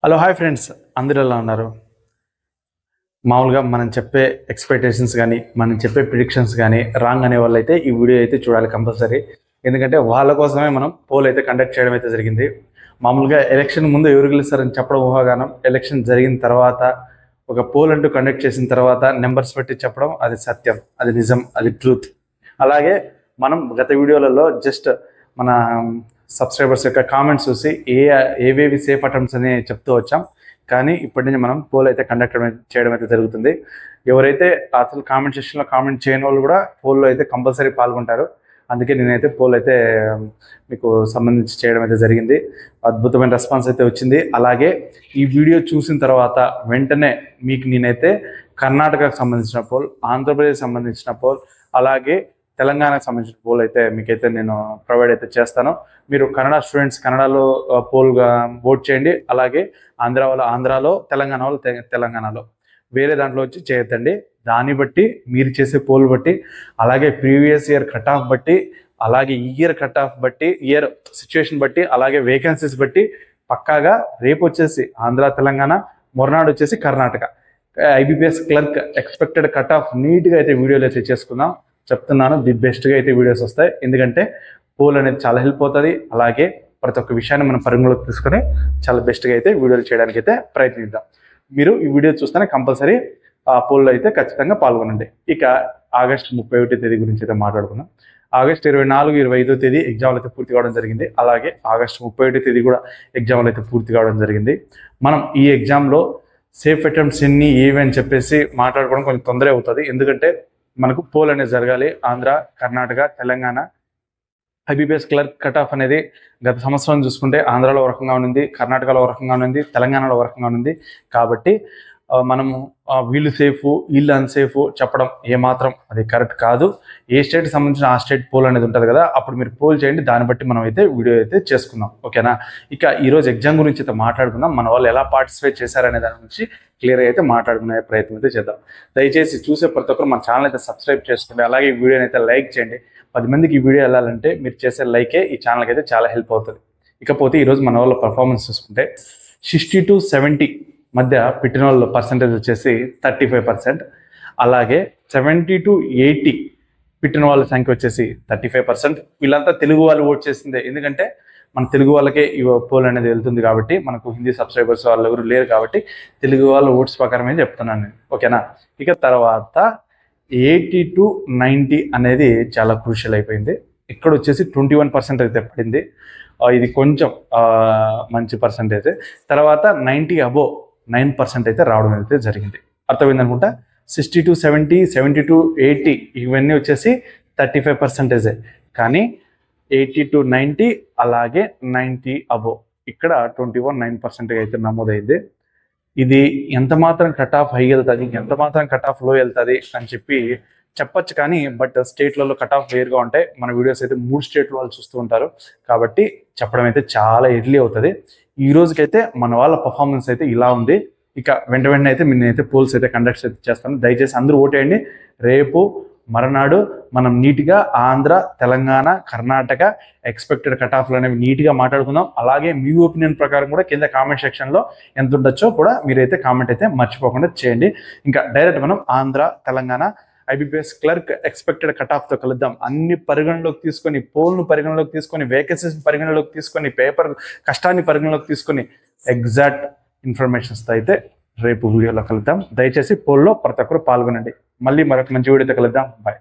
Hello hi friends, అందరూ ఎలా ఉన్నారు? మామూలుగా మనం చెప్పే ఎక్స్పెక్టేషన్స్ కానీ మనం చెప్పే ప్రిడిక్షన్స్ కానీ రాంగ్ అనే వాళ్ళు అయితే ఈ వీడియో అయితే చూడాలి కంపల్సరీ. ఎందుకంటే వాళ్ళ కోసమే మనం పోల్ అయితే కండక్ట్ చేయడం అయితే జరిగింది. మామూలుగా ఎలక్షన్ ముందు ఎవరు గెలుస్తారని చెప్పడం ఊహాగానం. ఎలక్షన్ జరిగిన తర్వాత ఒక పోల్ అంటూ కండక్ట్ చేసిన తర్వాత నెంబర్స్ పెట్టి చెప్పడం అది సత్యం, అది నిజం, అది ట్రూత్. అలాగే మనం గత వీడియోలలో జస్ట్ మన సబ్స్క్రైబర్స్ యొక్క కామెంట్స్ చూసి ఏవేవి సేఫ్ అటెంప్ట్స్ అని చెప్తూ వచ్చాం. కానీ ఇప్పటి నుంచి మనం పోల్ అయితే కండక్ట్ చేయడం అయితే జరుగుతుంది. ఎవరైతే అసలు కామెంట్ సెక్షన్లో కామెంట్ చేయని వాళ్ళు కూడా పోల్లో అయితే కంపల్సరీ పాల్గొంటారు. అందుకే నేనైతే పోల్ అయితే మీకు సంబంధించి చేయడం అయితే జరిగింది. అద్భుతమైన రెస్పాన్స్ అయితే వచ్చింది. అలాగే ఈ వీడియో చూసిన తర్వాత వెంటనే మీకు నేనైతే కర్ణాటకకు సంబంధించిన పోల్, ఆంధ్రప్రదేశ్ సంబంధించిన పోల్, అలాగే తెలంగాణకు సంబంధించిన పోల్ అయితే మీకైతే నేను ప్రొవైడ్ అయితే చేస్తాను. మీరు కన్నడ స్టూడెంట్స్ కన్నడలో పోల్గా ఓట్ చేయండి. అలాగే ఆంధ్ర వాళ్ళు ఆంధ్రాలో, తెలంగాణ వాళ్ళు తెలంగాణలో, వేరే దాంట్లో వచ్చి చేయొద్దండి. దాన్ని బట్టి మీరు చేసే పోల్ బట్టి, అలాగే ప్రీవియస్ ఇయర్ కట్ ఆఫ్ బట్టి, అలాగే ఇయర్ కట్ ఆఫ్ బట్టి, ఇయర్ సిచ్యువేషన్ బట్టి, అలాగే వేకెన్సీస్ బట్టి పక్కాగా రేపు వచ్చేసి ఆంధ్ర తెలంగాణ, మొరనాడు వచ్చేసి Karnataka IBPS clerk expected cut off నీట్గా అయితే వీడియోలు అయితే చేసుకుందాం. చెప్తున్నాను, ది బెస్ట్గా అయితే వీడియోస్ వస్తాయి. ఎందుకంటే పోల్ అనేది చాలా హెల్ప్ అవుతుంది. అలాగే ప్రతి ఒక్క విషయాన్ని మనం పరిగణలోకి తీసుకొని చాలా బెస్ట్గా అయితే వీడియోలు చేయడానికి అయితే ప్రయత్నిద్దాం. మీరు ఈ వీడియో చూస్తేనే కంపల్సరీ ఆ పోల్లో అయితే ఖచ్చితంగా పాల్గొనండి. ఇక ఆగస్టు 31 తేదీ గురించి అయితే మాట్లాడుకుందాం. ఆగస్టు 24, 25 తేదీ ఎగ్జామ్లు అయితే పూర్తి కావడం జరిగింది. అలాగే ఆగస్టు 31 తేదీ కూడా ఎగ్జామ్లు అయితే పూర్తి కావడం జరిగింది. మనం ఈ ఎగ్జామ్లో సేఫ్ అటెంప్ట్స్ ఎన్ని ఏవి అని చెప్పేసి మాట్లాడుకోవడం కొంచెం తొందర అవుతుంది. ఎందుకంటే మనకు పోల్ అనేది జరగాలి. Andhra, Karnataka, Telangana IBPS clerk cut off అనేది గత సంవత్సరం చూసుకుంటే ఆంధ్రాలో ఒక రకంగా ఉంది, కర్ణాటకలో ఒక రకంగా ఉంది, తెలంగాణలో ఒక రకంగా ఉంది. కాబట్టి మనము వీళ్ళు సేఫ్ వీళ్ళు అన్సేఫ్ చెప్పడం ఏమాత్రం అది కరెక్ట్ కాదు. ఏ స్టేట్కి సంబంధించిన ఆ స్టేట్ పోల్ అనేది ఉంటుంది కదా, అప్పుడు మీరు పోల్ చేయండి. దాన్ని బట్టి మనం అయితే వీడియో అయితే చేసుకుందాం, ఓకేనా? ఇక ఈరోజు ఎగ్జామ్ గురించి అయితే మాట్లాడుకుందాం. మన వాళ్ళు ఎలా పార్టిసిపేట్ చేశారనే దాని గురించి క్లియర్గా అయితే మాట్లాడుకునే ప్రయత్నం అయితే చేద్దాం. దయచేసి చూసే ప్రతి ఒక్కరు మన ఛానల్ అయితే సబ్స్క్రైబ్ చేసుకోండి. అలాగే ఈ వీడియోని అయితే లైక్ చేయండి. 10 మందికి ఈ వీడియో వెళ్ళాలంటే మీరు చేసే లైకే ఈ ఛానల్కి అయితే చాలా హెల్ప్ అవుతుంది. ఇకపోతే ఈరోజు మన వాళ్ళ పర్ఫార్మెన్స్ చూసుకుంటే 60 to 70 మధ్య పెట్టిన వాళ్ళ పర్సంటేజ్ వచ్చేసి 35%. అలాగే 70 to 80 పెట్టిన వాళ్ళ సంఖ్య వచ్చేసి 35%. వీళ్ళంతా తెలుగు వాళ్ళు ఓట్ చేసిందే. ఎందుకంటే మన తెలుగు వాళ్ళకే ఈ పోల్ అనేది వెళ్తుంది కాబట్టి, మనకు హిందీ సబ్స్క్రైబర్స్ వాళ్ళు ఎవరు లేరు కాబట్టి తెలుగు వాళ్ళ ఓట్స్ ప్రకారమే చెప్తున్నాను నేను, ఓకేనా? ఇక తర్వాత 80 to 90 అనేది చాలా క్రూషియల్ అయిపోయింది. ఇక్కడ వచ్చేసి 21% అయితే పడింది. ఇది కొంచెం మంచి పర్సంటేజ్. తర్వాత 90 above 9% అయితే రావడం అయితే జరిగింది. అర్థమైంది అనుకుంటా. 60 to 70, 70 to 80 ఇవన్నీ వచ్చేసి 35%. కానీ 80 to 90 అలాగే 90 above ఇక్కడ 21.9% అయితే నమోదైంది. ఇది ఎంత మాత్రం కట్ ఆఫ్ హై వెళ్తుంది, ఎంత మాత్రం కట్ ఆఫ్ లో వెళ్తుంది అని చెప్పి చెప్పచ్చు. కానీ బట్ స్టేట్లలో కట్ ఆఫ్ వేరుగా ఉంటాయి. మన వీడియోస్ అయితే 3 స్టేట్లు వాళ్ళు చూస్తూ ఉంటారు కాబట్టి చెప్పడం అయితే చాలా ఎర్లీ అవుతుంది. ఈ రోజుకైతే మన వాళ్ళ పర్ఫార్మెన్స్ అయితే ఇలా ఉంది. ఇక వెంటనే అయితే నేనైతే పోల్స్ అయితే కండక్ట్ చేస్తాను. దయచేసి అందరూ ఓటేయండి. రేపు మరనాడు మనం నీట్గా ఆంధ్ర, తెలంగాణ, కర్ణాటక ఎక్స్పెక్టెడ్ కట్ ఆఫ్లు అనేవి నీట్గా మాట్లాడుకుందాం. అలాగే మీ ఒపీనియన్ ప్రకారం కూడా కింద కామెంట్ సెక్షన్లో ఎంత ఉండొచ్చో కూడా మీరైతే కామెంట్ అయితే మర్చిపోకుండా చేయండి. ఇంకా డైరెక్ట్ మనం Andhra, Telangana IBPS clerk expected cut ఆఫ్తో కలుద్దాం. అన్ని పరిగణలోకి తీసుకొని, పోల్ను పరిగణలోకి తీసుకొని, వేకెన్సీస్ పరిగణలోకి తీసుకొని, పేపర్ కష్టాన్ని పరిగణలోకి తీసుకొని ఎగ్జాక్ట్ ఇన్ఫర్మేషన్స్తో అయితే రేపు వీడియోలో కలుద్దాం. దయచేసి పోల్లో ప్రతి ఒక్కరు పాల్గొనండి. మళ్ళీ మరొక మంచి వీడియోతో కలుద్దాం. బాయ్.